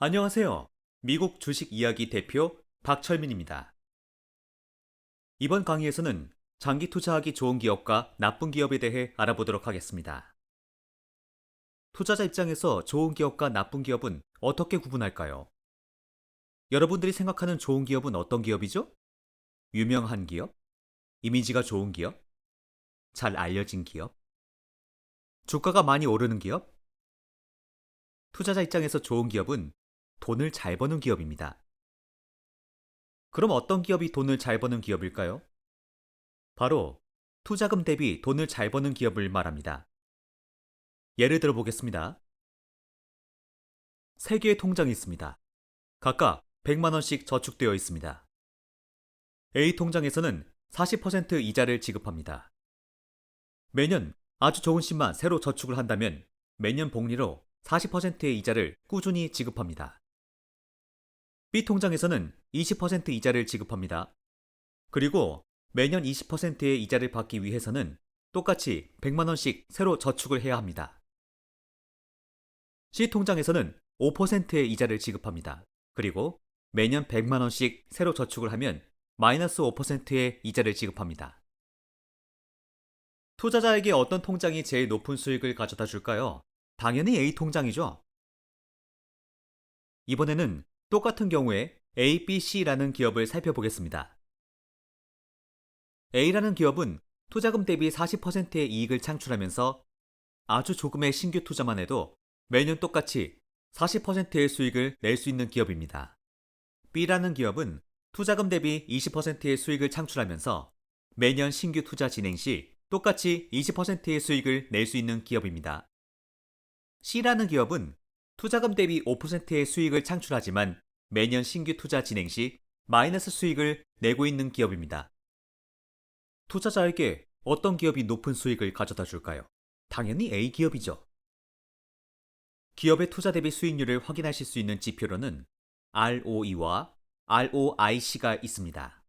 안녕하세요. 미국 주식 이야기 대표 박철민입니다. 이번 강의에서는 장기 투자하기 좋은 기업과 나쁜 기업에 대해 알아보도록 하겠습니다. 투자자 입장에서 좋은 기업과 나쁜 기업은 어떻게 구분할까요? 여러분들이 생각하는 좋은 기업은 어떤 기업이죠? 유명한 기업? 이미지가 좋은 기업? 잘 알려진 기업? 주가가 많이 오르는 기업? 투자자 입장에서 좋은 기업은 돈을 잘 버는 기업입니다. 그럼 어떤 기업이 돈을 잘 버는 기업일까요? 바로 투자금 대비 돈을 잘 버는 기업을 말합니다. 예를 들어 보겠습니다. 세 개의 통장이 있습니다. 각각 100만 원씩 저축되어 있습니다. A 통장에서는 40% 이자를 지급합니다. 매년 아주 좋은 심만 새로 저축을 한다면 매년 복리로 40%의 이자를 꾸준히 지급합니다. B 통장에서는 20% 이자를 지급합니다. 그리고 매년 20%의 이자를 받기 위해서는 똑같이 100만 원씩 새로 저축을 해야 합니다. C 통장에서는 5%의 이자를 지급합니다. 그리고 매년 100만 원씩 새로 저축을 하면 마이너스 5%의 이자를 지급합니다. 투자자에게 어떤 통장이 제일 높은 수익을 가져다 줄까요? 당연히 A 통장이죠. 이번에는 똑같은 경우에 A, B, C라는 기업을 살펴보겠습니다. A라는 기업은 투자금 대비 40%의 이익을 창출하면서 아주 조금의 신규 투자만 해도 매년 똑같이 40%의 수익을 낼 수 있는 기업입니다. B라는 기업은 투자금 대비 20%의 수익을 창출하면서 매년 신규 투자 진행 시 똑같이 20%의 수익을 낼 수 있는 기업입니다. C라는 기업은 투자금 대비 5%의 수익을 창출하지만 매년 신규 투자 진행 시 마이너스 수익을 내고 있는 기업입니다. 투자자에게 어떤 기업이 높은 수익을 가져다 줄까요? 당연히 A 기업이죠. 기업의 투자 대비 수익률을 확인하실 수 있는 지표로는 ROE와 ROIC가 있습니다.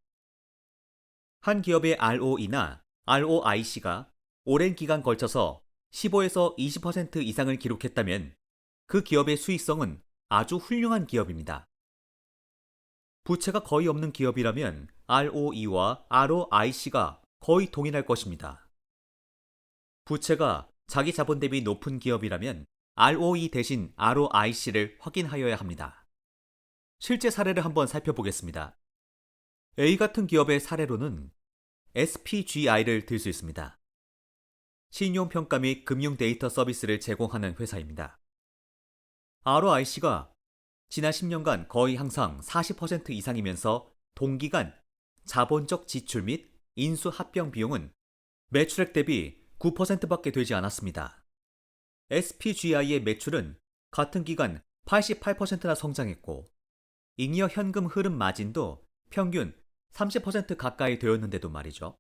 한 기업의 ROE나 ROIC가 오랜 기간 걸쳐서 15에서 20% 이상을 기록했다면 그 기업의 수익성은 아주 훌륭한 기업입니다. 부채가 거의 없는 기업이라면 ROE와 ROIC가 거의 동일할 것입니다. 부채가 자기 자본 대비 높은 기업이라면 ROE 대신 ROIC를 확인하여야 합니다. 실제 사례를 한번 살펴보겠습니다. A 같은 기업의 사례로는 SPGI를 들 수 있습니다. 신용평가 및 금융 데이터 서비스를 제공하는 회사입니다. ROIC가 지난 10년간 거의 항상 40% 이상이면서 동기간 자본적 지출 및 인수 합병 비용은 매출액 대비 9%밖에 되지 않았습니다. SPGI의 매출은 같은 기간 88%나 성장했고 잉여 현금 흐름 마진도 평균 30% 가까이 되었는데도 말이죠.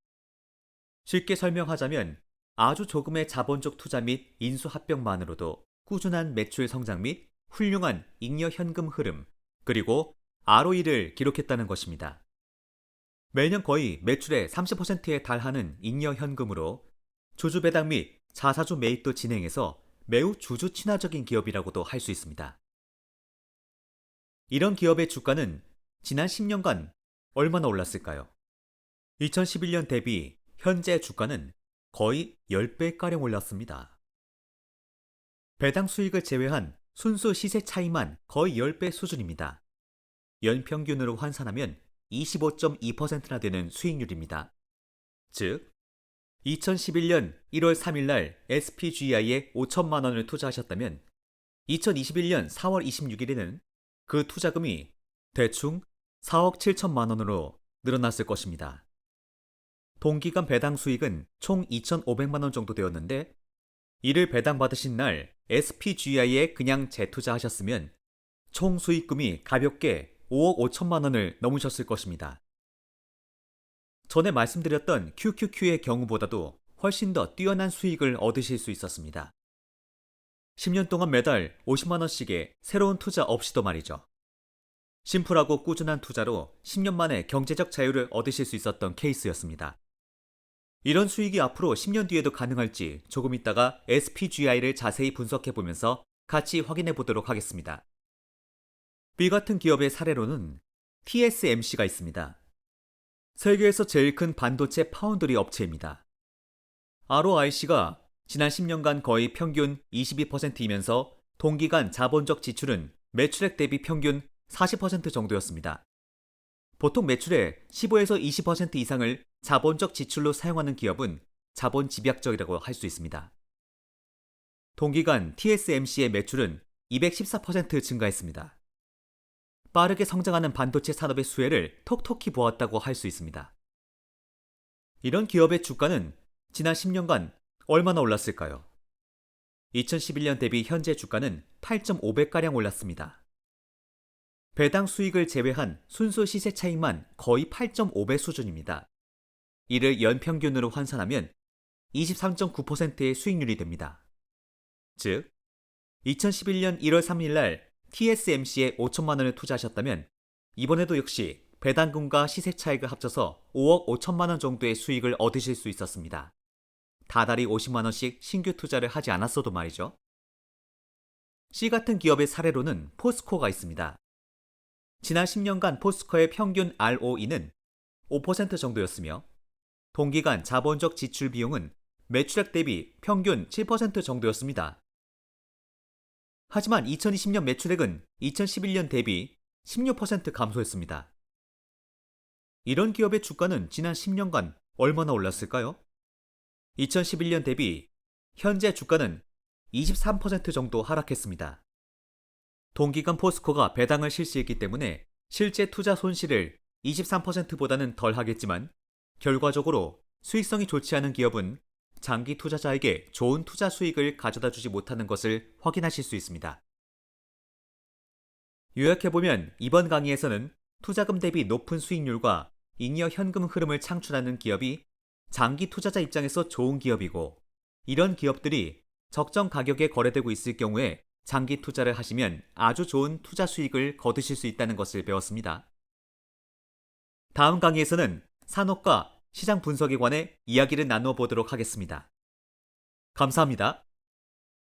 쉽게 설명하자면 아주 조금의 자본적 투자 및 인수 합병만으로도 꾸준한 매출 성장 및 훌륭한 잉여 현금 흐름, 그리고 ROE를 기록했다는 것입니다. 매년 거의 매출의 30%에 달하는 잉여 현금으로 주주 배당 및 자사주 매입도 진행해서 매우 주주 친화적인 기업이라고도 할 수 있습니다. 이런 기업의 주가는 지난 10년간 얼마나 올랐을까요? 2011년 대비 현재 주가는 거의 10배가량 올랐습니다. 배당 수익을 제외한 순수 시세 차이만 거의 10배 수준입니다. 연평균으로 환산하면 25.2%나 되는 수익률입니다. 즉, 2011년 1월 3일 날 SPGI에 5천만 원을 투자하셨다면 2021년 4월 26일에는 그 투자금이 대충 4억 7천만 원으로 늘어났을 것입니다. 동기간 배당 수익은 총 2,500만 원 정도 되었는데 이를 배당받으신 날 SPGI에 그냥 재투자하셨으면 총 수익금이 가볍게 5억 5천만 원을 넘으셨을 것입니다. 전에 말씀드렸던 QQQ의 경우보다도 훨씬 더 뛰어난 수익을 얻으실 수 있었습니다. 10년 동안 매달 50만 원씩의 새로운 투자 없이도 말이죠. 심플하고 꾸준한 투자로 10년 만에 경제적 자유를 얻으실 수 있었던 케이스였습니다. 이런 수익이 앞으로 10년 뒤에도 가능할지 조금 있다가 SPGI를 자세히 분석해 보면서 같이 확인해 보도록 하겠습니다. B 같은 기업의 사례로는 TSMC가 있습니다. 세계에서 제일 큰 반도체 파운드리 업체입니다. ROIC가 지난 10년간 거의 평균 22%이면서 동기간 자본적 지출은 매출액 대비 평균 40% 정도였습니다. 보통 매출의 15에서 20% 이상을 자본적 지출로 사용하는 기업은 자본 집약적이라고 할 수 있습니다. 동기간 TSMC의 매출은 214% 증가했습니다. 빠르게 성장하는 반도체 산업의 수혜를 톡톡히 보았다고 할 수 있습니다. 이런 기업의 주가는 지난 10년간 얼마나 올랐을까요? 2011년 대비 현재 주가는 8.5배가량 올랐습니다. 배당 수익을 제외한 순수 시세 차익만 거의 8.5배 수준입니다. 이를 연평균으로 환산하면 23.9%의 수익률이 됩니다. 즉, 2011년 1월 3일 날 TSMC에 5천만 원을 투자하셨다면 이번에도 역시 배당금과 시세 차익을 합쳐서 5억 5천만 원 정도의 수익을 얻으실 수 있었습니다. 다달이 50만 원씩 신규 투자를 하지 않았어도 말이죠. C 같은 기업의 사례로는 포스코가 있습니다. 지난 10년간 포스코의 평균 ROE는 5% 정도였으며 동기간 자본적 지출 비용은 매출액 대비 평균 7% 정도였습니다. 하지만 2020년 매출액은 2011년 대비 16% 감소했습니다. 이런 기업의 주가는 지난 10년간 얼마나 올랐을까요? 2011년 대비 현재 주가는 23% 정도 하락했습니다. 동기간 포스코가 배당을 실시했기 때문에 실제 투자 손실을 23%보다는 덜 하겠지만 결과적으로 수익성이 좋지 않은 기업은 장기 투자자에게 좋은 투자 수익을 가져다 주지 못하는 것을 확인하실 수 있습니다. 요약해보면 이번 강의에서는 투자금 대비 높은 수익률과 잉여 현금 흐름을 창출하는 기업이 장기 투자자 입장에서 좋은 기업이고 이런 기업들이 적정 가격에 거래되고 있을 경우에 장기 투자를 하시면 아주 좋은 투자 수익을 거두실 수 있다는 것을 배웠습니다. 다음 강의에서는 산업과 시장 분석에 관해 이야기를 나누어 보도록 하겠습니다. 감사합니다.